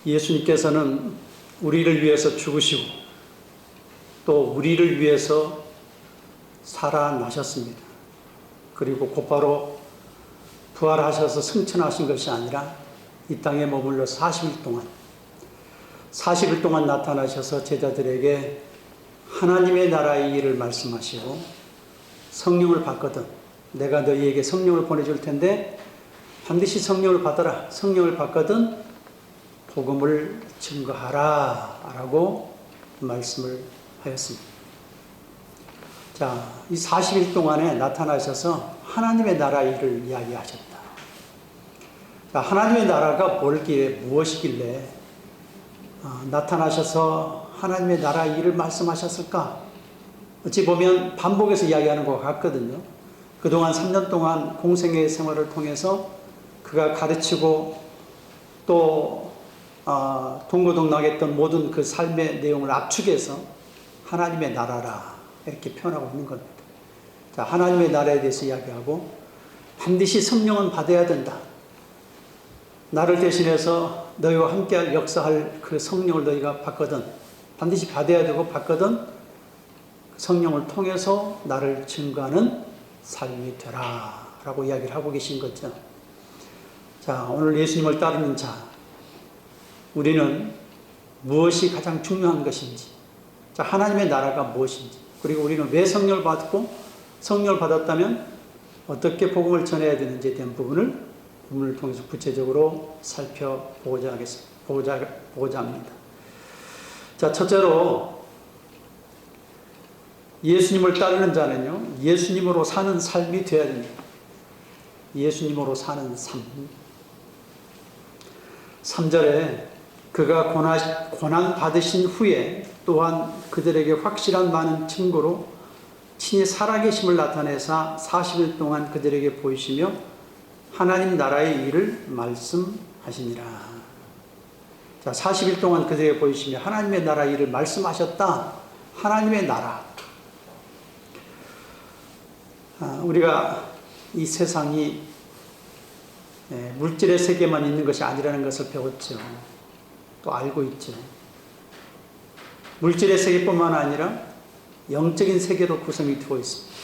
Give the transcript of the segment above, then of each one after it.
예수님께서는 우리를 위해서 죽으시고 또 우리를 위해서 살아나셨습니다. 그리고 곧바로 부활하셔서 승천하신 것이 아니라 이 땅에 머물러 40일 동안 나타나셔서 제자들에게 하나님의 나라의 일을 말씀하시고 성령을 받거든 내가 너희에게 성령을 보내줄 텐데 반드시 성령을 받아라. 성령을 받거든 복음을 증거하라 라고 말씀을 하였습니다. 자, 이 40일 동안에 나타나셔서 하나님의 나라 일을 이야기하셨다. 자, 하나님의 나라가 무엇이길래 나타나셔서 하나님의 나라 일을 말씀하셨을까? 어찌 보면 반복해서 이야기하는 것 같거든요. 그동안 3년 동안 공생의 생활을 통해서 그가 가르치고 또 동고동락했던 모든 그 삶의 내용을 압축해서 하나님의 나라라 이렇게 표현하고 있는 겁니다. 자, 하나님의 나라에 대해서 이야기하고 반드시 성령은 받아야 된다. 나를 대신해서 너희와 함께 역사할 그 성령을 너희가 받거든 반드시 받아야 되고 받거든 성령을 통해서 나를 증거하는 삶이 되라 라고 이야기를 하고 계신 거죠. 자, 오늘 예수님을 따르는 자 우리는 무엇이 가장 중요한 것인지, 자, 하나님의 나라가 무엇인지, 그리고 우리는 왜 성령을 받고 성령을 받았다면 어떻게 복음을 전해야 되는지에 대한 부분을 본문을 통해서 구체적으로 살펴보고자 합니다. 자, 첫째로 예수님을 따르는 자는요, 예수님으로 사는 삶이 되어야 됩니다. 예수님으로 사는 삶. 3절에 그가 고난 받으신 후에 또한 그들에게 확실한 많은 증거로 친히 살아계심을 나타내사 40일 동안 그들에게 보이시며 하나님 나라의 일을 말씀하시니라. 자, 40일 동안 그들에게 보이시며 하나님의 나라 일을 말씀하셨다. 하나님의 나라. 우리가 이 세상이 물질의 세계만 있는 것이 아니라는 것을 배웠죠. 또 알고 있죠. 물질의 세계뿐만 아니라 영적인 세계로 구성이 되어 있습니다.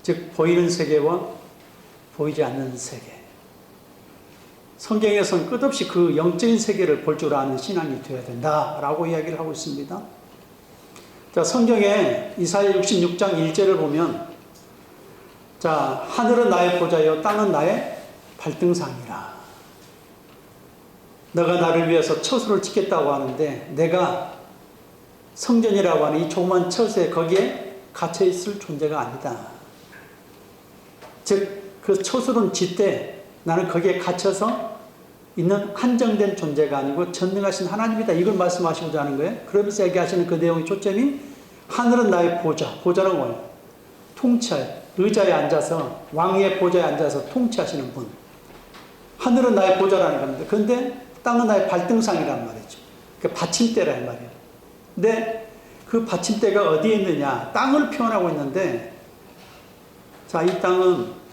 즉 보이는 세계와 보이지 않는 세계. 성경에서는 끝없이 그 영적인 세계를 볼 줄 아는 신앙이 되어야 된다라고 이야기를 하고 있습니다. 자, 성경에 이사야 66장 1절을 보면 자, 하늘은 나의 보좌요 땅은 나의 발등상이라. 너가 나를 위해서 처소를 짓겠다고 하는데 내가 성전이라고 하는 이 조그만 처소에 거기에 갇혀있을 존재가 아니다. 즉 그 처소는 짓되 나는 거기에 갇혀서 있는 한정된 존재가 아니고 전능하신 하나님이다. 이걸 말씀하시고자 하는 거예요. 그러면서 얘기하시는 그 내용의 초점이 하늘은 나의 보좌. 보좌는 뭐예요? 통치할 의자에 앉아서 왕의 보좌에 앉아서 통치하시는 분. 하늘은 나의 보좌라는 겁니다. 그런데 땅은 나의 발등상이란 말이죠. 그 받침대란 말이에요. 근데 그 받침대가 어디에 있느냐? 땅을 표현하고 있는데 자, 이 땅은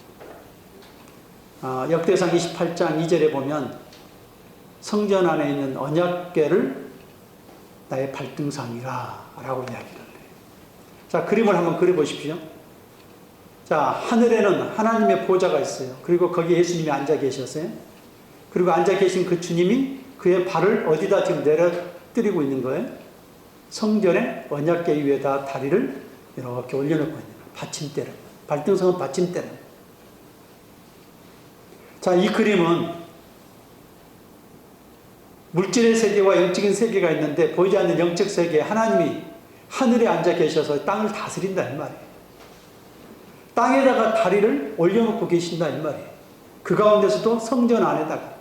역대상 28장 2절에 보면 성전 안에 있는 언약궤를 나의 발등상이라 라고 이야기를 해요. 자, 그림을 한번 그려보십시오. 자, 하늘에는 하나님의 보좌가 있어요. 그리고 거기에 예수님이 앉아 계셨어요. 그리고 앉아 계신 그 주님이 그의 발을 어디다 지금 내려뜨리고 있는 거예요? 성전의 언약궤 위에다 다리를 이렇게 올려놓고 있는 거예요. 받침대를. 발등상은 받침대를. 자, 이 그림은 물질의 세계와 영적인 세계가 있는데 보이지 않는 영적 세계에 하나님이 하늘에 앉아 계셔서 땅을 다스린다 이 말이에요. 땅에다가 다리를 올려놓고 계신다 이 말이에요. 그 가운데서도 성전 안에다가.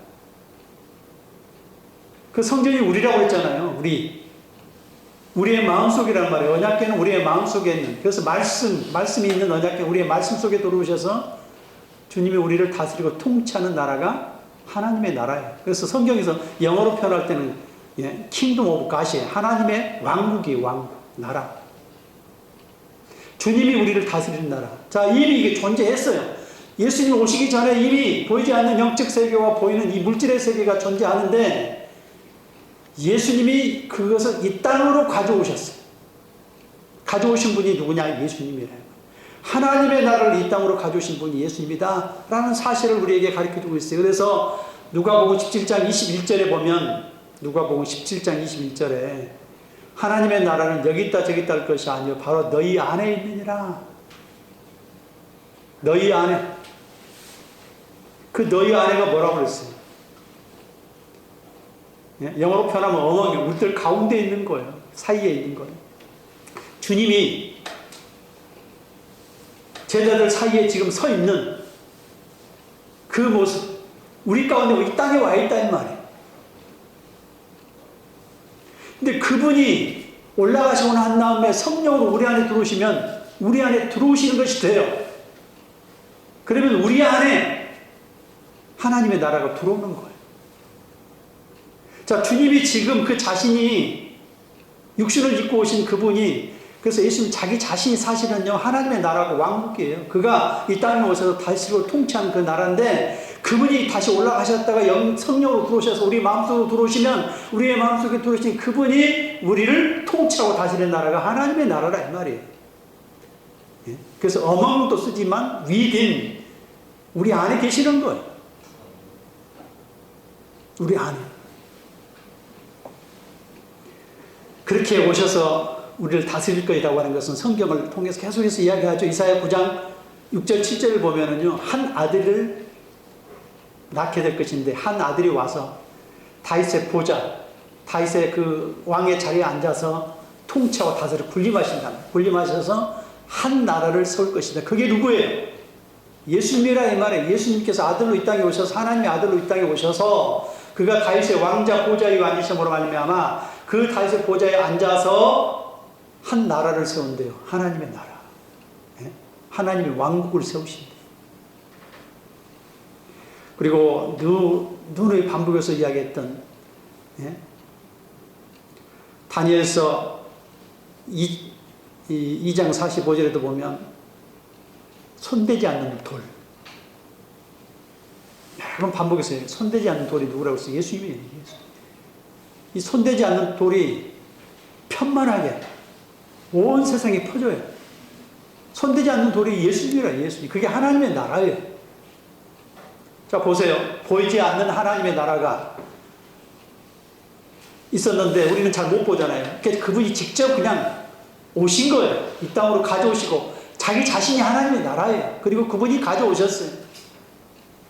그 성전이 우리라고 했잖아요. 우리의 마음속이란 말이에요. 언약궤는 우리의 마음속에 있는. 그래서 말씀이 있는 언약궤, 우리의 말씀 속에 들어오셔서 주님이 우리를 다스리고 통치하는 나라가 하나님의 나라예요. 그래서 성경에서 영어로 표현할 때는 킹덤 오브 갓이에요. 하나님의 왕국이 왕국, 나라. 주님이 우리를 다스리는 나라. 자, 이미 이게 존재했어요. 예수님 오시기 전에 이미 보이지 않는 영적 세계와 보이는 이 물질의 세계가 존재하는데 예수님이 그것을 이 땅으로 가져오셨어요. 가져오신 분이 누구냐? 예수님이래요. 하나님의 나라를 이 땅으로 가져오신 분이 예수님이다 라는 사실을 우리에게 가르쳐주고 있어요. 그래서 누가복음 17장 21절에 보면, 누가복음 17장 21절에 하나님의 나라는 여기 있다 저기 있다 할 것이 아니요 바로 너희 안에 있느니라. 너희 안에. 그 너희 안에가 뭐라고 그랬어요? 영어로 표현하면 어멍이, 우리들 가운데 있는 거예요. 사이에 있는 거예요. 주님이 제자들 사이에 지금 서 있는 그 모습, 우리 가운데 이 땅에 와 있다는 말이에요. 근데 그분이 올라가시고 난 다음에 성령으로 우리 안에 들어오시면 우리 안에 들어오시는 것이 돼요. 그러면 우리 안에 하나님의 나라가 들어오는 거예요. 자, 주님이 지금 그 자신이 육신을 입고 오신 그분이, 그래서 예수님 자기 자신이 사실은요 하나님의 나라고 왕국이에요. 그가 이 땅에 오셔서 다시로 통치하는 그 나라인데, 그분이 다시 올라가셨다가 성령으로 들어오셔서 우리 마음속으로 들어오시면, 우리의 마음속에 들어오신 그분이 우리를 통치하고 다스리는 나라가 하나님의 나라라 이 말이에요. 그래서 among도 쓰지만 within, 우리 안에 계시는 거예요. 우리 안에. 그렇게 오셔서 우리를 다스릴 것이라고 하는 것은 성경을 통해서 계속해서 이야기하죠. 이사야 9장 6절 7절을 보면은요, 한 아들을 낳게 될 것인데, 한 아들이 와서 다윗의 보좌, 다윗의 그 왕의 자리에 앉아서 통치하고 다스려 군림하신다. 군림하셔서 한 나라를 세울 것이다. 그게 누구예요? 예수님이라 이 말에, 예수님께서 아들로 이 땅에 오셔서, 하나님의 아들로 이 땅에 오셔서 그가 다윗의 왕자 보좌에 앉으심으로 말미암아 그 다윗의 보좌에 앉아서 한 나라를 세운대요. 하나님의 나라. 하나님의 왕국을 세우신대요. 그리고 누누이 반복해서 이야기했던 다니엘서 2장 45절에도 보면 손대지 않는 돌. 여러 번 반복해서 손대지 않는 돌이 누구라고 했어요? 예수님이에요. 이 손대지 않는 돌이 편만하게 온 세상에 퍼져요. 손대지 않는 돌이 예수님이라, 예수님. 그게 하나님의 나라예요. 자, 보세요. 보이지 않는 하나님의 나라가 있었는데 우리는 잘 못 보잖아요. 그분이 직접 그냥 오신 거예요. 이 땅으로 가져오시고, 자기 자신이 하나님의 나라예요. 그리고 그분이 가져오셨어요.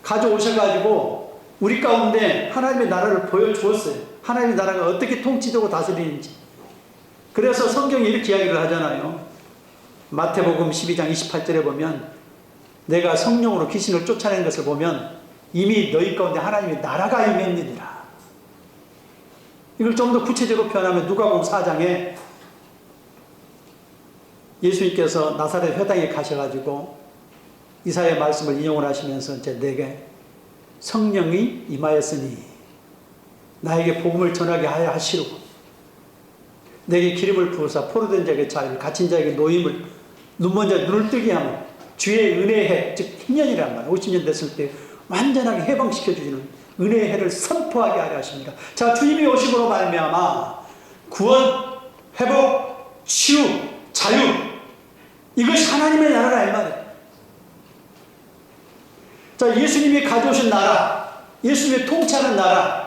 가져오셔가지고 우리 가운데 하나님의 나라를 보여주었어요. 하나님의 나라가 어떻게 통치되고 다스리는지. 그래서 성경이 이렇게 이야기를 하잖아요. 마태복음 12장 28절에 보면, 내가 성령으로 귀신을 쫓아낸 것을 보면 이미 너희 가운데 하나님의 나라가 임했느니라. 이걸 좀 더 구체적으로 표현하면 누가복음 4장에 예수님께서 나사렛 회당에 가셔가지고 이사야의 말씀을 인용을 하시면서 이제 내게 성령이 임하였으니 나에게 복음을 전하게 하여 하시려고, 내게 기름을 부으사 포로된 자에게 자유를, 갇힌 자에게 노임을, 눈먼 자 눈을 뜨게 하면 주의 은혜의 해, 즉 희년이란 말, 50년 됐을 때 완전하게 해방시켜주시는 은혜의 해를 선포하게 하려 하십니다. 자, 주님이 오심으로 말미암아 구원, 회복, 치유, 자유, 이것이 하나님의 나라라 이 말이에요. 자, 예수님이 가져오신 나라, 예수님이 통치하는 나라,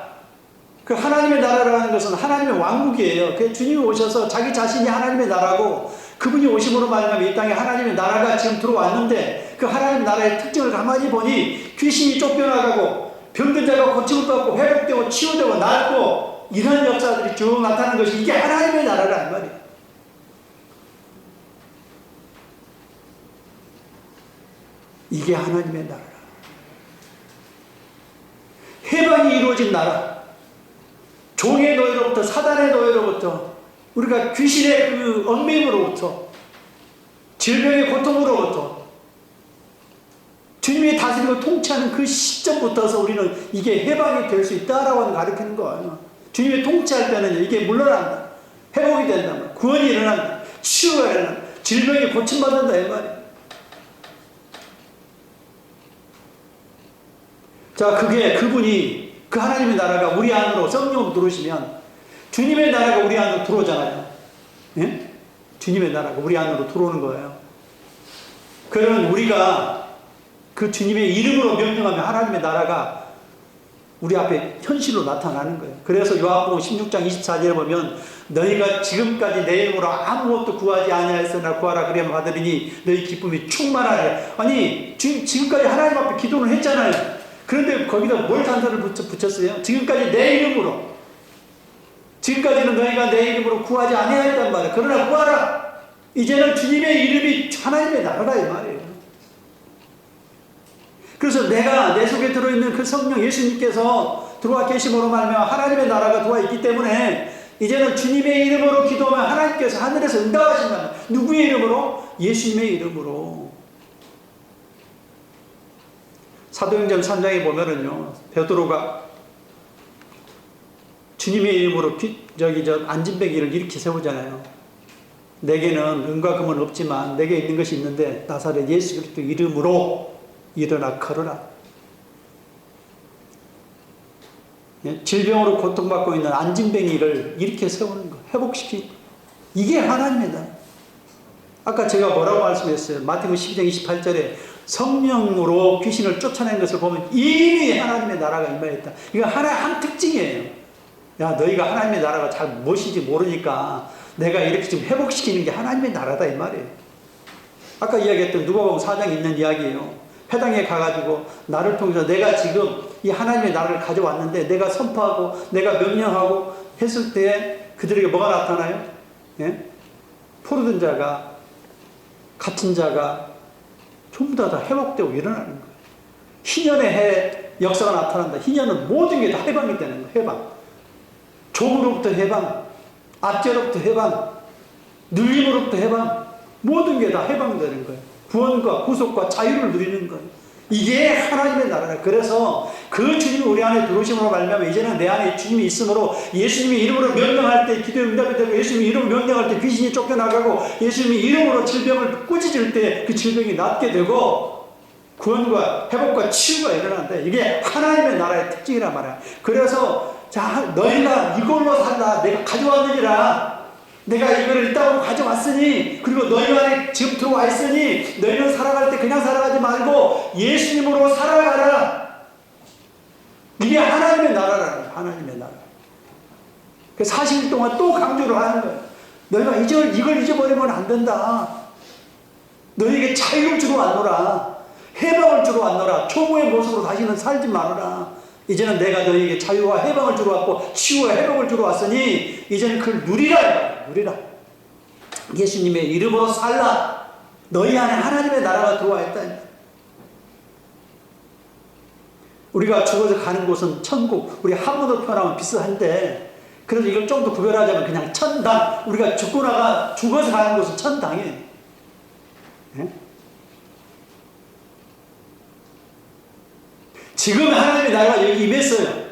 그 하나님의 나라라는 것은 하나님의 왕국이에요. 그 주님이 오셔서 자기 자신이 하나님의 나라고, 그분이 오심으로 말미암아 이 땅에 하나님의 나라가 지금 들어왔는데, 그 하나님의 나라의 특징을 가만히 보니 귀신이 쫓겨나가고 병든 자가 고침을 받고 회복되고 치유되고 낫고 이런 역사들이 쭉 나타나는 것이, 이게 하나님의 나라라는 말이에요. 이게 하나님의 나라라. 해방이 이루어진 나라. 종의 노예로부터, 사단의 노예로부터, 우리가 귀신의 그 얽매임으로부터, 질병의 고통으로부터 주님이 다스리고 통치하는 그 시점부터서 우리는 이게 해방이 될 수 있다라고 가르치는 거예요. 주님이 통치할 때는 이게 물러난다. 회복이 된다. 구원이 일어난다. 치유가 일어난다. 질병이 고침받는다 이 말이에요. 자, 그게 그분이, 그 하나님의 나라가 우리 안으로 성령으로 들어오시면 주님의 나라가 우리 안으로 들어오잖아요. 예? 주님의 나라가 우리 안으로 들어오는 거예요. 그러면 우리가 그 주님의 이름으로 명령하면 하나님의 나라가 우리 앞에 현실로 나타나는 거예요. 그래서 요한복음 16장 24절에 보면 너희가 지금까지 내 이름으로 아무것도 구하지 아니하였으나 구하라 그리하면 받으리니 너희 기쁨이 충만하리라. 아니 지금까지 하나님 앞에 기도를 했잖아요. 그런데 거기다 뭘 단서를 붙였어요? 지금까지 내 이름으로. 지금까지는 너희가 내 이름으로 구하지 아니하였단 말이에요. 그러나 구하라. 이제는 주님의 이름이 하나님의 나라다 이 말이에요. 그래서 내가 내 속에 들어있는 그 성령 예수님께서 들어와 계심으로 말미암아 하나님의 나라가 들어와 있기 때문에 이제는 주님의 이름으로 기도하면 하나님께서 하늘에서 응답하신다. 누구의 이름으로? 예수님의 이름으로. 사도행전 3장에 보면은요, 베드로가 주님의 이름으로 안진뱅이를 이렇게 세우잖아요. 내게는 은과 금은 없지만 내게 있는 것이 있는데 나사렛 예수 그리스도 이름으로 일어나 걸어라. 질병으로 고통받고 있는 안진뱅이를 이렇게 세우는 거, 회복시키. 이게 하나님이다. 아까 제가 뭐라고 말씀했어요? 마태복음 12장 28절에 성령으로 귀신을 쫓아낸 것을 보면 이미 하나님의 나라가 임하였다. 이거 하나의 한 특징이에요. 야, 너희가 하나님의 나라가 잘 무엇인지 모르니까 내가 이렇게 좀 회복시키는 게 하나님의 나라다 이 말이에요. 아까 이야기했던 누가복음 4장에 있는 이야기예요. 회당에 가가지고 나를 통해서 내가 지금 이 하나님의 나라를 가져왔는데 내가 선포하고 내가 명령하고 했을 때 그들에게 뭐가 나타나요? 예? 포로된 자가 갇힌 자가 전부 다 회복되고 일어나는 거예요. 희년의 역사가 나타난다. 희년은 모든 게 다 해방이 되는 거예요. 해방. 종으로부터 해방, 압제로부터 해방, 눌림으로부터 해방, 모든 게 다 해방되는 거예요. 구원과 구속과 자유를 누리는 거예요. 이게 하나님의 나라라. 그래서 그 주님이 우리 안에 들어오심으로 말미암아 이제는 내 안에 주님이 있으므로 예수님의 이름으로 명령할 때 기도에 응답이 되고 예수님의 이름으로 명령할 때 귀신이 쫓겨나가고 예수님의 이름으로 질병을 꾸짖을 때 그 질병이 낫게 되고 구원과 회복과 치유가 일어난다. 이게 하나님의 나라의 특징이란 말이야. 그래서 자, 너희가 이걸로 살라. 내가 가져왔느니라. 내가 이거를 이따로 가져왔으니 그리고 너희 안에 지금 들어와 있으니 너희는 살아갈 때 그냥 살아가지 말고 예수님으로 살아가라. 이게 하나님의 나라라는 하나님의 나라. 그 40일 동안 또 강조를 하는 거예요. 너희가 이걸 잊어버리면 안 된다. 너희에게 자유를 주러 왔노라. 해방을 주러 왔노라. 초보의 모습으로 다시는 살지 말아라. 이제는 내가 너희에게 자유와 해방을 주러 왔고 치유와 회복을 주러 왔으니 이제는 그걸 누리라. 누리라. 예수님의 이름으로 살라. 너희 안에 하나님의 나라가 들어와 있다. 우리가 죽어서 가는 곳은 천국. 우리 한문으로 표현하면 비슷한데 그래서 이걸 좀 더 구별하자면 그냥 천당. 우리가 죽어서 가는 곳은 천당이에요. 네? 지금 하나님의 나라가 여기 임했어요.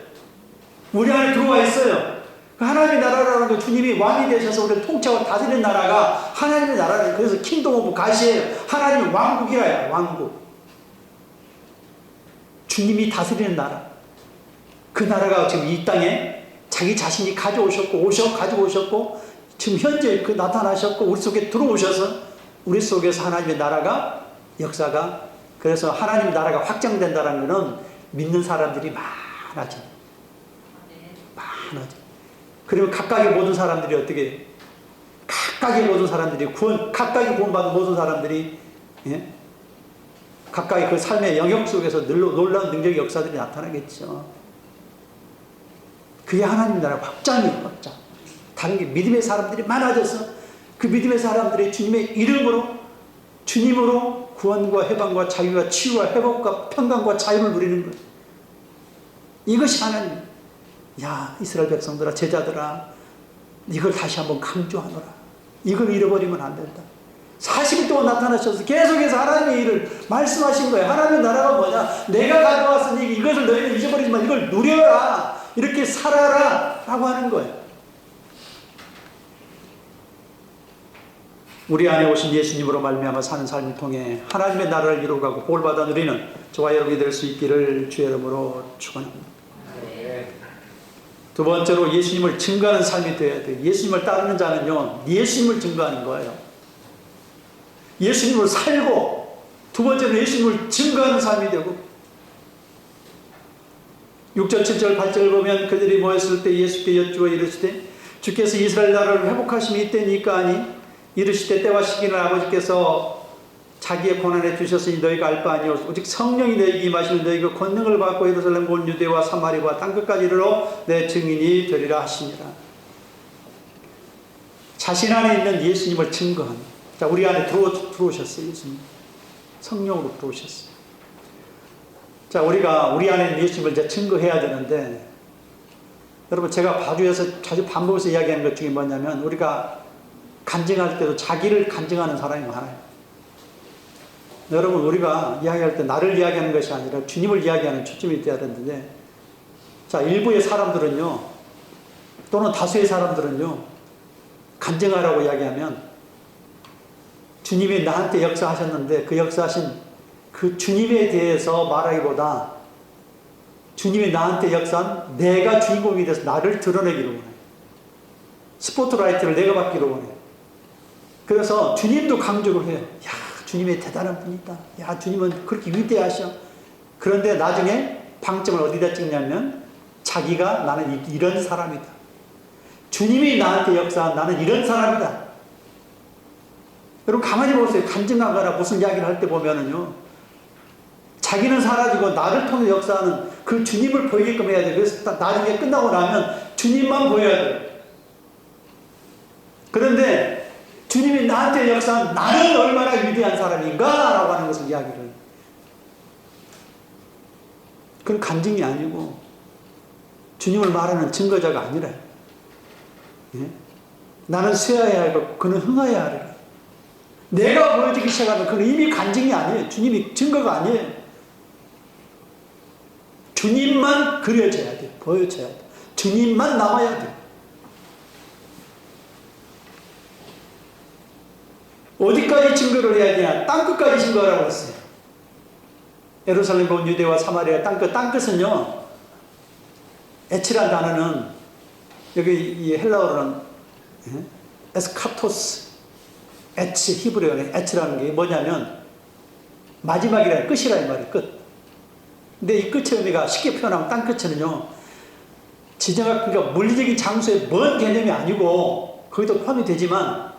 우리 안에 들어와 있어요. 하나님의 나라라는 거 주님이 왕이 되셔서 우리를 통치하고 다스리는 나라가 하나님의 나라예요. 그래서 킹덤 오브 갓이에요. 하나님의 왕국이라요. 왕국. 주님이 다스리는 나라. 그 나라가 지금 이 땅에 자기 자신이 가지고 오셨고 지금 현재 그 나타나셨고 우리 속에 들어오셔서 우리 속에서 하나님의 나라가 역사가 그래서 하나님의 나라가 확장된다는 것은 믿는 사람들이 많아져. 많아져. 그리고 각각의 모든 사람들이 어떻게 각각의 모든 사람들이 각각의 구원받은 모든 사람들이 예? 각각의 그 삶의 영역 속에서 놀라운 능력의 역사들이 나타나겠죠. 그게 하나님 나라 확장이에요. 확장. 다른 게 믿음의 사람들이 많아져서 그 믿음의 사람들이 주님의 주님으로 구원과 해방과 자유와 치유와 회복과 평강과 자유를 누리는 거예요. 이것이 하나님. 야, 이스라엘 백성들아, 제자들아, 이걸 다시 한번 강조하노라. 이걸 잃어버리면 안 된다. 40일 동안 나타나셔서 계속해서 하나님의 일을 말씀하신 거예요. 하나님의 나라가 뭐냐? 내가 가져왔으니 이것을 너희는 잊어버리지만 이걸 누려라. 이렇게 살아라. 라고 하는 거예요. 우리 안에 오신 예수님으로 말미암아 사는 삶을 통해 하나님의 나라를 이루어가고 복을받아 누리는 저와 여러분이 될 수 있기를 주의 이름으로 축원합니다. 두 번째로 예수님을 증거하는 삶이 되어야 돼요. 예수님을 따르는 자는요, 예수님을 증거하는 거예요. 예수님을 살고, 두 번째로 예수님을 증거하는 삶이 되고, 6절, 7절, 8절 보면 그들이 모였을 때 예수께 여쭈어 이르시되 주께서 이스라엘 나라를 회복하심이 이때니까 하니 이르시되 때와 시기는 아버지께서 자기의 권한에 주셨으니 너희가 알 바 아니오 오직 성령이 너희에게 임하시면 너희가 권능을 받고 예루살렘 온 유대와 사마리아와 땅끝까지 이르러 내 증인이 되리라 하시니라. 자신 안에 있는 예수님을 증거하는, 자, 우리 안에 들어오셨어요. 예수님 성령으로 들어오셨어요. 자, 우리가 우리 안에 있는 예수님을 이제 증거해야 되는데, 여러분 제가 바주에서 자주 반복해서 이야기하는 것 중에 뭐냐면, 우리가 간증할 때도 자기를 간증하는 사람이 많아요. 여러분, 우리가 이야기할 때 나를 이야기하는 것이 아니라 주님을 이야기하는 초점이 되어야 되는데, 자, 일부의 사람들은요, 또는 다수의 사람들은요, 간증하라고 이야기하면 주님이 나한테 역사하셨는데 그 역사하신 그 주님에 대해서 말하기보다 주님이 나한테 역사한 내가 주인공이 돼서 나를 드러내기를 원해요. 스포트라이트를 내가 받기를 원해요. 그래서 주님도 강조를 해요. 야, 주님이 대단한 분이다. 야, 주님은 그렇게 위대하셔. 그런데 나중에 방점을 어디다 찍냐면 자기가 나는 이런 사람이다. 주님이 나한테 역사한 나는 이런 사람이다. 여러분 가만히 보세요. 간증하거나 무슨 이야기를 할 때 보면은요, 자기는 사라지고 나를 통해 역사하는 그 주님을 보이게끔 해야 돼요. 그래서 나중에 끝나고 나면 주님만 보여야 돼요. 그런데 주님이 나한테 역사한 나는 얼마나 위대한 사람인가 라고 하는 것을 이야기를, 그건 간증이 아니고 주님을 말하는 증거자가 아니라, 예? 나는 쇠하여야 하고 그는 흥하여야 하리라. 내가 보여주기 시작하면 그건 이미 간증이 아니에요. 주님이 증거가 아니에요. 주님만 그려져야 돼요. 보여져야 돼요. 주님만 나와야 돼요. 어디까지 증거를 해야 되냐? 땅끝까지 증거하라고 했어요. 예루살렘 온 유대와 사마리아 땅끝. 땅끝은요, 에치란 단어는 여기 이 헬라어로는 에스카토스, 에치, 히브리어는 에치라는 게 뭐냐면 마지막이라는 끝이라는 말이에요. 끝. 근데 이 끝의 의미가 쉽게 표현하면 땅끝은요, 지정학, 그러니까 물리적인 장소의 먼 개념이 아니고 거기도 포함이 되지만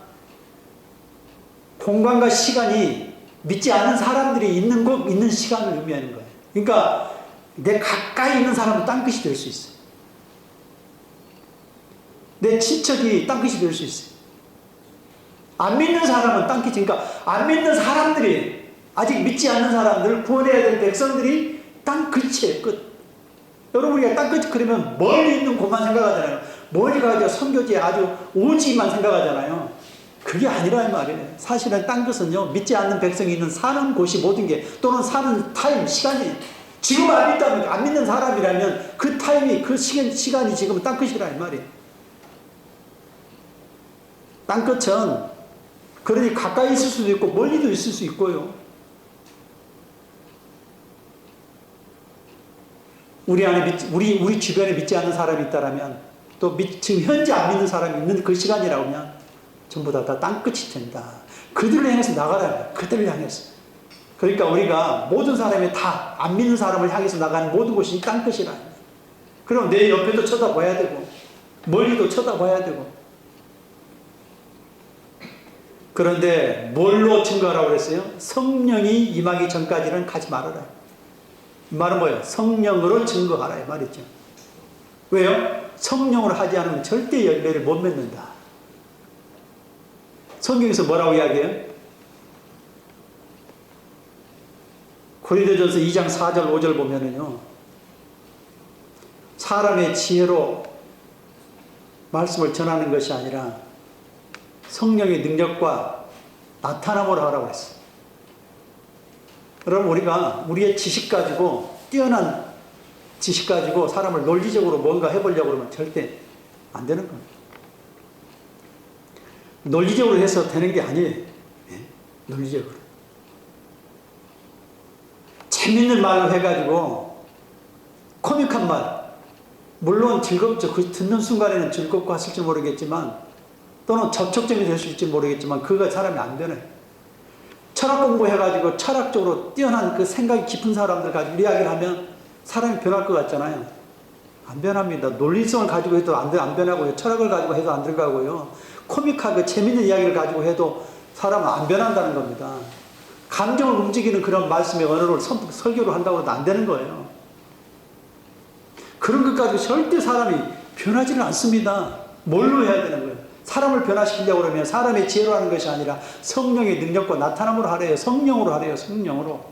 공간과 시간이 믿지 않은 사람들이 있는 시간을 의미하는 거예요. 그러니까 내 가까이 있는 사람은 땅끝이 될 수 있어요. 내 친척이 땅끝이 될 수 있어요. 안 믿는 사람은 땅끝이, 그러니까 안 믿는 사람들이, 아직 믿지 않는 사람들을 구원해야 될 백성들이 땅끝이에요. 끝. 여러분, 우리가 땅끝이 그러면 멀리 있는 곳만 생각하잖아요. 멀리 가서 선교지에 아주 오지만 생각하잖아요. 그게 아니란 말이에요. 사실은 땅끝은요, 믿지 않는 백성이 있는 사는 곳이 모든 게, 또는 사는 타임, 시간이, 지금 안 믿다면, 안 믿는 사람이라면 그 타임이, 그 시간이 지금 땅끝이란 말이에요. 땅끝은 그러니 가까이 있을 수도 있고 멀리도 있을 수 있고요. 우리 안에 우리 주변에 믿지 않는 사람이 있다라면, 또 지금 현재 안 믿는 사람이 있는 그 시간이라고 하면 전부 다 땅끝이 된다. 그들을 향해서 나가라. 그들을 향해서. 그러니까 우리가 모든 사람이 다 안 믿는 사람을 향해서 나가는 모든 곳이 땅끝이라. 그럼 내 옆에도 쳐다봐야 되고 멀리도 쳐다봐야 되고. 그런데 뭘로 증거하라고 그랬어요? 성령이 임하기 전까지는 가지 말아라. 이 말은 뭐예요? 성령으로 증거하라 이 말이죠. 왜요? 성령으로 하지 않으면 절대 열매를 못 맺는다. 성경에서 뭐라고 이야기해요? 고린도전서 2장 4절 5절 보면은요, 사람의 지혜로 말씀을 전하는 것이 아니라 성령의 능력과 나타남으로 하라고 했어요. 여러분, 우리가 우리의 지식 가지고, 뛰어난 지식 가지고 사람을 논리적으로 뭔가 해보려고 그러면 절대 안 되는 겁니다. 논리적으로 해서 되는 게 아니에요. 네? 논리적으로. 재밌는 말로 해가지고, 코믹한 말, 물론 즐겁죠. 그 듣는 순간에는 즐겁고 하실지 모르겠지만, 또는 접촉점이 될 수 있을지 모르겠지만, 그거 사람이 안 변해요. 철학 공부해가지고 철학적으로 뛰어난 그 생각이 깊은 사람들 가지고 이야기를 하면 사람이 변할 것 같잖아요. 안 변합니다. 논리성을 가지고 해도 안 변하고요. 철학을 가지고 해도 안 들어가고요. 코믹하고 재밌는 이야기를 가지고 해도 사람은 안 변한다는 겁니다. 감정을 움직이는 그런 말씀의 언어를 설교를 한다고 해도 안 되는 거예요. 그런 것 가지고 절대 사람이 변하지는 않습니다. 뭘로 해야 되는 거예요? 사람을 변화시키려고 그러면 사람의 지혜로 하는 것이 아니라 성령의 능력과 나타남으로 하래요. 성령으로 하래요. 성령으로.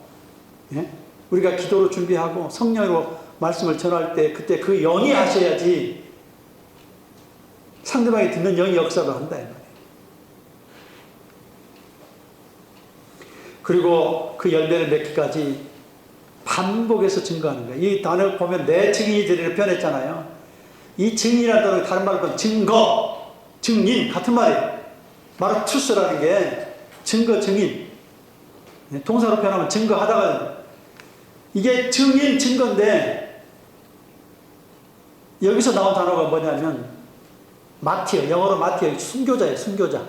예? 우리가 기도로 준비하고 성령으로 말씀을 전할 때 그때 그 영이 하셔야지 상대방이 듣는 영이 역사를 한다 이 말이에요. 그리고 그 열매를 맺기까지 반복해서 증거하는 거예요. 이 단어 보면 내 증인이 되리라 표현했잖아요. 이 증인이라는 단어 다른 말로 보면 증거, 증인 같은 말이에요. 마르투스라는 게 증거, 증인. 동사로 표현하면 증거하다가 이게 증인, 증거인데 여기서 나온 단어가 뭐냐면 마티어, 영어로 마티어, 순교자예요. 순교자.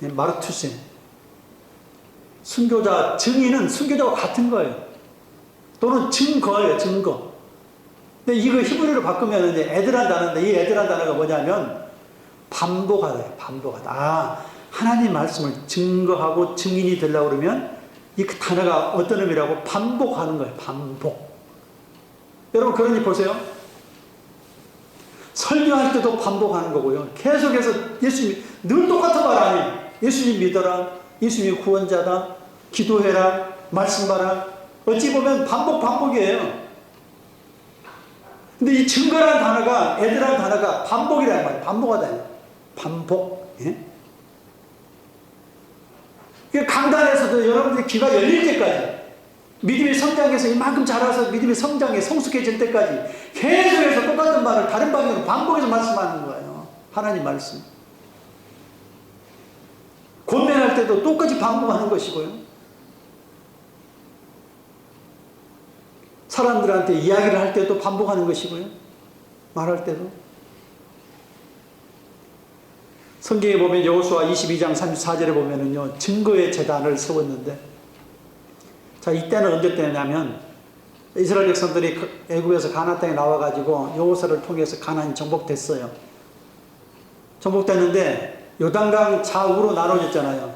마르투스. 순교자, 증인은 순교자와 같은 거예요. 또는 증거예요. 증거. 근데 이거 히브리어로 바꾸면 이제 애들한 단어인데 이 애들한 단어가 뭐냐면 반복하다예요. 반복하다. 아, 하나님 말씀을 증거하고 증인이 되려고 그러면 이 단어가 어떤 의미라고? 반복하는 거예요. 반복. 여러분 그러니 보세요. 설교할 때도 반복하는 거고요. 계속해서 예수님 늘 똑같은 말 아니에요. 예수님 믿어라. 예수님이 구원자다. 기도해라. 말씀 봐라. 어찌 보면 반복이에요. 근데 이 증거라는 단어가 애들한 단어가 반복이라는 말이에요. 반복하다. 반복. 예? 강단에서도 여러분들이 귀가 열릴 때까지 믿음이 성장해서 이만큼 자라서 믿음이 성장해 성숙해질 때까지 계속해서 똑같은 말을 다른 방향으로 반복해서 말씀하는 거예요. 하나님 말씀. 권면할 때도 똑같이 반복하는 것이고요. 사람들한테 이야기를 할 때도 반복하는 것이고요. 말할 때도. 성경에 보면 여호수아 22장 34절에 보면은요, 증거의 제단을 세웠는데, 자, 이때는 언제 때냐면, 이스라엘 백성들이 애굽에서 가나안 땅에 나와가지고 여호수아를 통해서 가나안이 정복됐어요. 정복됐는데, 요단강 좌우로 나눠졌잖아요.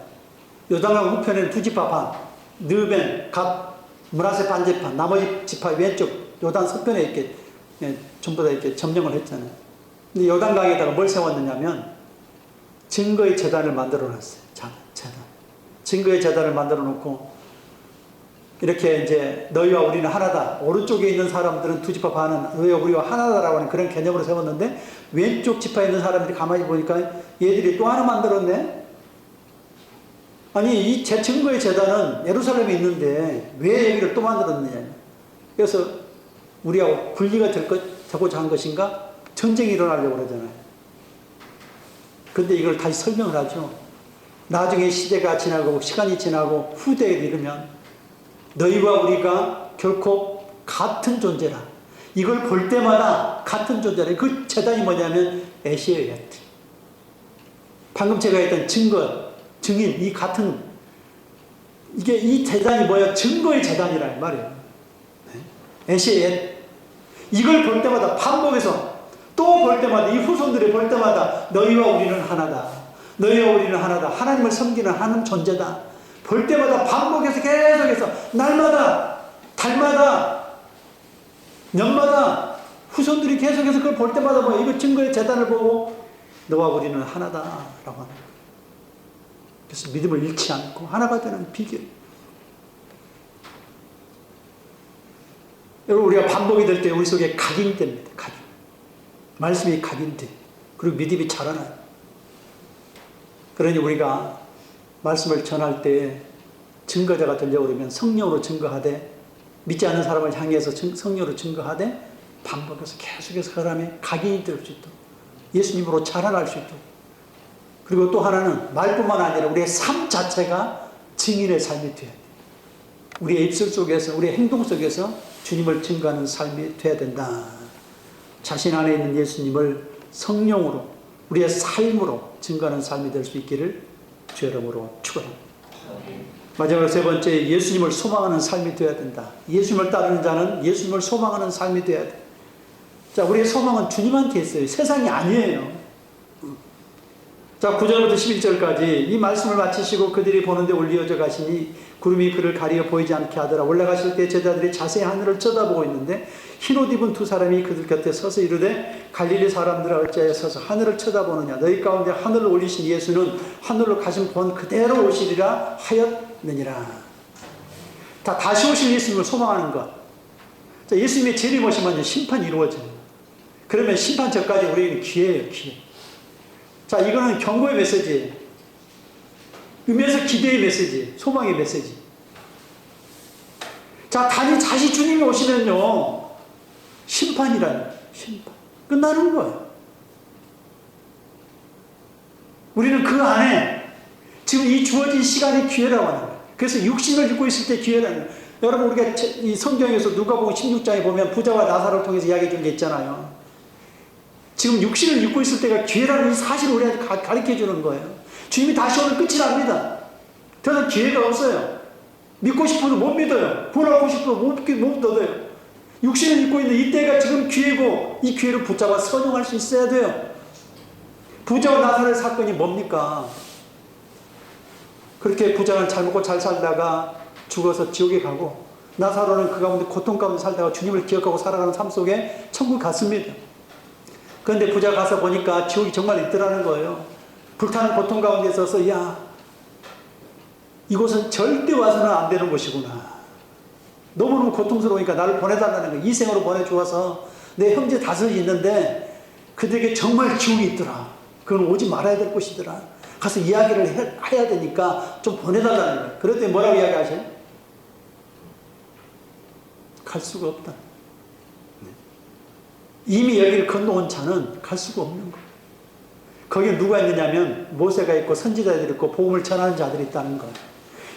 요단강 우편에는 두 지파 반, 르벤, 갓, 므낫세 반지파, 나머지 지파 왼쪽 요단 서편에 이렇게 전부 다 이렇게 점령을 했잖아요. 근데 요단강에다가 뭘 세웠느냐면 증거의 제단을 만들어 놨어요. 제단. 증거의 제단을 만들어 놓고 이렇게 이제 너희와 우리는 하나다. 오른쪽에 있는 사람들은 두 지파 반은 너희와 우리와 하나다라고 하는 그런 개념으로 세웠는데 왼쪽 지파에 있는 사람들이 가만히 보니까 얘들이 또 하나 만들었네. 아니 이 증거의 제단은 예루살렘에 있는데 왜 여기를 또 만들었느냐. 그래서 우리하고 분리가 되고자 한 것인가? 전쟁이 일어나려고 그러잖아요. 근데 이걸 다시 설명을 하죠. 나중에 시대가 지나고 시간이 지나고 후대에 이르면 너희와 우리가 결코 같은 존재라. 이걸 볼 때마다 같은 존재라. 그 제단이 뭐냐면 에시에요. 방금 제가 했던 증거, 증인, 이 같은, 이게 이 제단이 뭐야? 증거의 제단이란 말이에요. 에시에 이걸 볼 때마다 반복해서 또 볼 때마다 이 후손들이 볼 때마다 너희와 우리는 하나다. 너희와 우리는 하나다. 하나님을 섬기는 하는 존재다. 볼 때마다 반복해서 계속해서 날마다 달마다 년마다 후손들이 계속해서 그걸 볼 때마다 뭐 이거 증거의 제단을 보고 너와 우리는 하나다라고 하는 거예요. 그래서 믿음을 잃지 않고 하나가 되는 비결. 여러분 우리가 반복이 될 때 우리 속에 각인됩니다. 각인. 말씀이 각인돼. 그리고 믿음이 자라나요. 그러니 우리가 말씀을 전할 때 증거자가 되려고 그러면 성령으로 증거하되 믿지 않는 사람을 향해서 성령으로 증거하되 반복해서 계속해서 그 사람의 각인이 될 수 있도록 예수님으로 자라날 수 있도록 그리고 또 하나는 말뿐만 아니라 우리의 삶 자체가 증인의 삶이 되어야 돼요. 우리의 입술 속에서 우리의 행동 속에서 주님을 증거하는 삶이 되어야 된다. 자신 안에 있는 예수님을 성령으로 우리의 삶으로 증거하는 삶이 될 수 있기를 주 이름으로 축원합니다. 마지막으로 세 번째, 예수님을 소망하는 삶이 되어야 된다. 예수님을 따르는 자는 예수님을 소망하는 삶이 되어야 돼. 자, 우리의 소망은 주님한테 있어요. 세상이 아니에요. 자, 9절부터 11절까지 이 말씀을 마치시고 그들이 보는데 올리어져 가시니 구름이 그를 가리어 보이지 않게 하더라. 올라가실 때 제자들이 자세히 하늘을 쳐다보고 있는데 흰옷 입은 두 사람이 그들 곁에 서서 이르되 갈릴리 사람들아 어찌하여 서서 하늘을 쳐다보느냐. 너희 가운데 하늘을 올리신 예수는 하늘로 가신 본 그대로 오시리라 하였느니라. 다시 오실 예수님을 소망하는 것. 자, 예수님의 재림오시면 심판이 이루어져요. 그러면 심판 전까지 우리에게는 기회예요, 기회. 자, 이거는 경고의 메시지예요. 의미에서 기대의 메시지, 소망의 메시지. 자, 다시 주님이 오시면요, 심판이라는, 심판. 끝나는 거예요. 우리는 그 안에 지금 이 주어진 시간이 기회라고 하는 거예요. 그래서 육신을 입고 있을 때 기회라는 거예요. 여러분, 우리가 이 성경에서 누가복음 16장에 보면 부자와 나사로를 통해서 이야기해 준 게 있잖아요. 지금 육신을 입고 있을 때가 기회라는 이 사실을 우리한테 가르쳐 주는 거예요. 주님이 다시 오면 끝이 납니다. 더 이상 기회가 없어요. 믿고 싶어도 못 믿어요. 구원하고 싶어도 못 얻어요. 육신을 입고 있는 이때가 지금 기회고 이 기회를 붙잡아 선용할 수 있어야 돼요. 부자와 나사로의 사건이 뭡니까? 그렇게 부자는 잘 먹고 잘 살다가 죽어서 지옥에 가고 나사로는 그 가운데 고통 가운데 살다가 주님을 기억하고 살아가는 삶 속에 천국 갔습니다. 그런데 부자 가서 보니까 지옥이 정말 있더라는 거예요. 불타는 고통 가운데 있어서 야, 이곳은 절대 와서는 안 되는 곳이구나. 너무너무 고통스러우니까 나를 보내달라는 거예요. 이 생으로 보내주어서 내 형제 다섯이 있는데 그들에게 정말 지옥이 있더라. 그건 오지 말아야 될 곳이더라. 가서 이야기를 해야 되니까 좀 보내달라는 거예요. 그랬더니 뭐라고 이야기하셔요? 갈 수가 없다. 이미 여기를 건너온 자는 갈 수가 없는 거예요. 거기에 누가 있느냐면 모세가 있고 선지자들이 있고 복음을 전하는 자들이 있다는 거예요.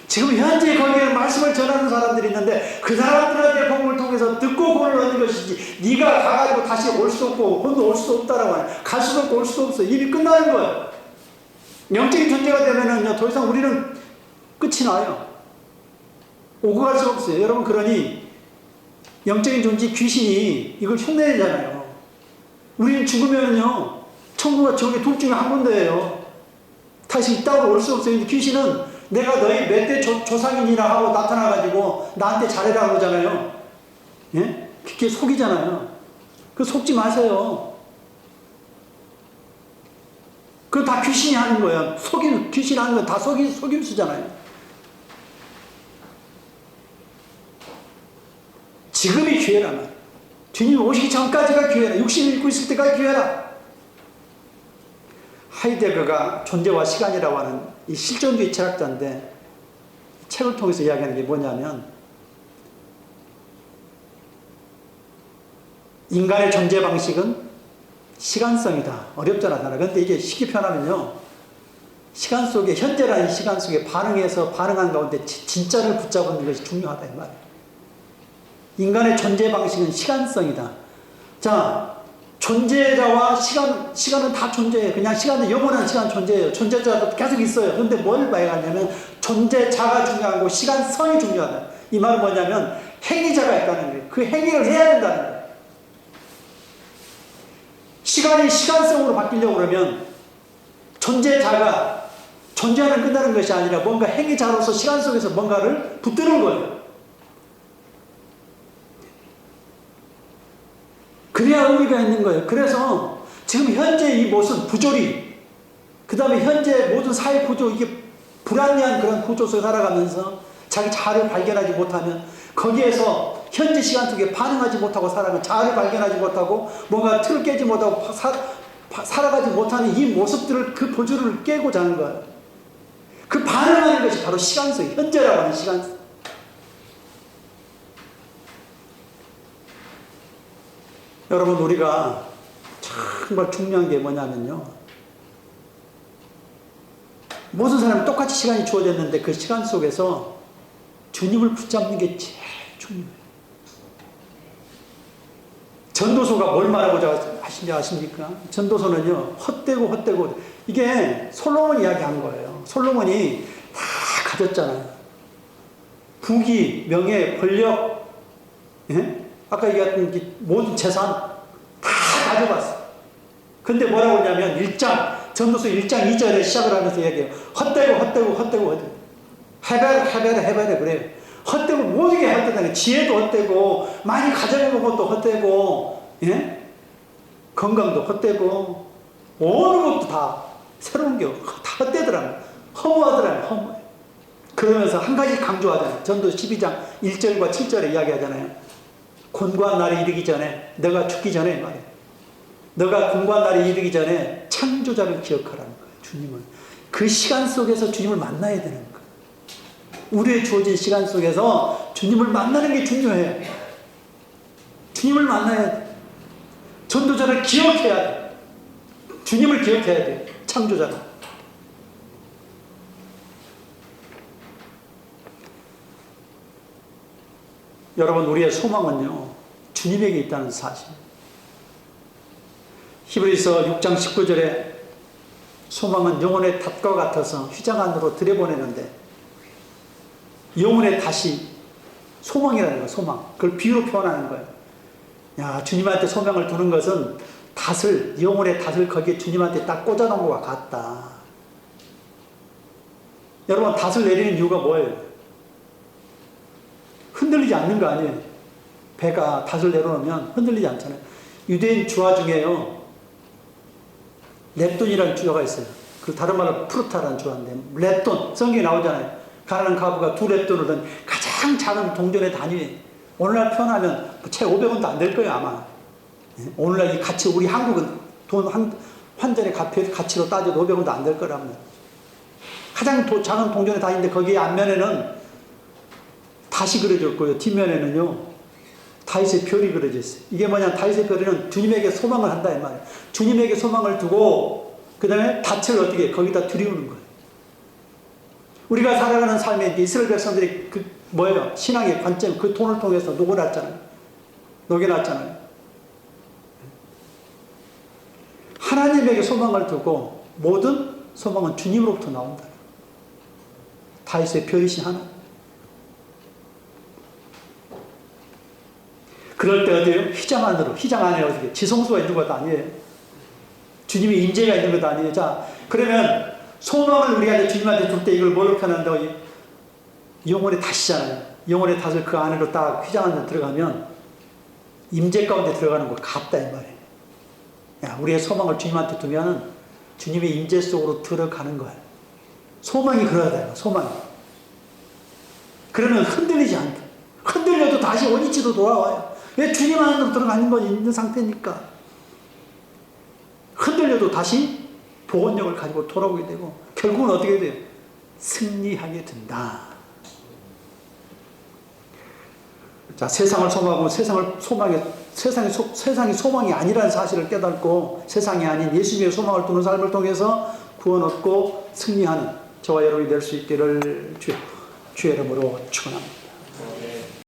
지금 현재 거기에 말씀을 전하는 사람들이 있는데 그 사람들한테 복음을 통해서 듣고 구원을 얻는 것이지 네가 가가지고 다시 올 수 없고 혼도 올 수 없다라고 하는, 갈 수도 없고 올 수도 없어. 이미 끝나는 거예요. 영적인 존재가 되면은 더 이상 우리는 끝이 나요. 오고 갈 수 없어요. 여러분, 그러니 영적인 존재 귀신이 이걸 흉내내잖아요. 우리는 죽으면요, 천국과 지옥의 둘 중에 한 군데예요. 다시 이 땅으로 올 수 없어요. 귀신은 내가 너희 몇 대 조상이니라 하고 나타나가지고 나한테 잘해라 그러잖아요. 예? 그게 속이잖아요. 그 속지 마세요. 그거 다 귀신이 하는 거예요. 귀신이 하는 건 다 속임수잖아요. 지금이 기회라면, 주님 오시기 전까지가 기회라. 육신을 입고 있을 때가 기회라. 하이데거가 존재와 시간이라고 하는 이 실존주의 철학자인데, 책을 통해서 이야기하는 게 뭐냐면, 인간의 존재 방식은 시간성이다. 어렵잖아. 그런데 이게 쉽게 표현하면요, 시간 속에, 현재라는 시간 속에 반응해서 반응한 가운데 진짜를 붙잡는 것이 중요하다 이 말이에요. 인간의 존재 방식은 시간성이다. 자, 존재자와 시간은 다 존재해요. 그냥 시간은 영원한 시간 존재해요. 존재자도 계속 있어요. 그런데 뭘 봐야 하냐면 존재자가 중요하고 시간성이 중요하다. 이 말은 뭐냐면 행위자가 있다는 거예요. 그 행위를 해야 된다는 거예요. 시간이 시간성으로 바뀌려고 그러면 존재자가 존재하면 끝나는 것이 아니라 뭔가 행위자로서 시간 속에서 뭔가를 붙드는 거예요. 그래야 의미가 있는 거예요. 그래서 지금 현재 이 모습, 부조리, 그 다음에 현재 모든 사회 구조, 이게 불합리한 그런 구조 속에 살아가면서 자기 자아를 발견하지 못하면 거기에서 현재 시간 속에 반응하지 못하고 살아가면 자아를 발견하지 못하고 뭔가 틀을 깨지 못하고 살아가지 못하는 이 모습들을, 그 보조를 깨고자 하는 거예요. 그 반응하는 것이 바로 시간성, 현재라고 하는 시간성. 여러분, 우리가 정말 중요한 게 뭐냐면요, 모든 사람이 똑같이 시간이 주어졌는데 그 시간 속에서 주님을 붙잡는 게 제일 중요해요. 전도서가 뭘 말하고자 하신지 아십니까? 전도서는요, 헛되고 이게 솔로몬이 이야기한 거예요. 솔로몬이 다 가졌잖아요. 부귀, 명예, 권력, 예? 아까 얘기했던 모든 재산 다 가져갔어. 근데 뭐라고 하냐면 전도서 1장 2절에 시작을 하면서 얘기해요. 헛되고 해배래 그래요. 헛되고 모든 게 헛되다니. 지혜도 헛되고 많이 가져간 것도 헛되고, 예? 건강도 헛되고 어느 것도 다 새로운 게 다 헛되더라고요. 허무하더라고요. 그러면서 한 가지 강조하잖아요. 전도 12장 1절과 7절에 이야기하잖아요. 곤고한 날이 이르기 전에, 너가 죽기 전에 말이에요. 너가 곤고한 날이 이르기 전에 창조자를 기억하라는 거예요. 주님을. 그 시간 속에서 주님을 만나야 되는 거예요. 우리의 주어진 시간 속에서 주님을 만나는 게 중요해요. 주님을 만나야 돼. 전도자를 기억해야 돼. 주님을 기억해야 돼. 창조자를. 여러분, 우리의 소망은요, 주님에게 있다는 사실. 히브리서 6장 19절에 소망은 영혼의 닷과 같아서 휘장 안으로 들여보내는데, 영혼의 닷이 소망이라는 거예요. 소망. 그걸 비유로 표현하는 거예요. 야, 주님한테 소망을 두는 것은 영혼의 닷을 거기에 주님한테 딱 꽂아놓은 것과 같다. 여러분, 닷을 내리는 이유가 뭐예요? 흔들리지 않는 거 아니에요. 배가 닷을 내려놓으면 흔들리지 않잖아요. 유대인 주화 중에요, 렙돈이라는 주화가 있어요. 그 다른 말로 프루타라는 주화인데, 렙돈, 성경에 나오잖아요. 가난한 가부가 2렙돈을 든 가장 작은 동전의 단위, 오늘날 표현하면 채 500원도 안 될 거예요, 아마. 오늘날 이 가치, 우리 한국은 환전의 가치로 따져도 500원도 안 될 거랍니다. 가장 작은 동전의 단위인데, 거기에 앞면에는 닷이 그려졌고요, 뒷면에는요, 다윗의 별이 그려져 있어요. 이게 뭐냐, 다윗의 별은 주님에게 소망을 한다, 이 말이에요. 주님에게 소망을 두고, 그 다음에 닷을 어떻게, 거기다 들이우는 거예요. 우리가 살아가는 삶에 이스라엘 백성들이 뭐예요? 신앙의 관점, 그 돈을 통해서 녹여놨잖아요. 하나님에게 소망을 두고 모든 소망은 주님으로부터 나온다. 다윗의 별이신 하나님. 그럴 때 어디에요? 휘장 안에 어떻게? 지성소가 있는 것도 아니에요. 주님의 임재가 있는 것도 아니에요. 자, 그러면 소망을 우리가 주님한테 줄 때 이걸 뭘로 표현한다고? 영혼의 닷이잖아요. 영혼의 닷을 그 안으로 딱 휘장 안에 들어가면 임재 가운데 들어가는 것 같다, 이 말이에요. 야, 우리의 소망을 주님한테 두면은 주님의 임재 속으로 들어가는 거예요. 소망이 그러야 돼요. 소망이. 그러면 흔들리지 않다. 흔들려도 다시 원위치로 돌아와요. 왜? 주님 안으로 들어가는 건 있는 상태니까. 흔들려도 다시 복원력을 가지고 돌아오게 되고, 결국은 어떻게 돼요? 승리하게 된다. 자, 세상을 소망하고 세상이 소망이 아니라는 사실을 깨닫고, 세상이 아닌 예수님의 소망을 두는 삶을 통해서 구원 얻고 승리하는 저와 여러분이 될 수 있기를 주의 이름으로 축원합니다.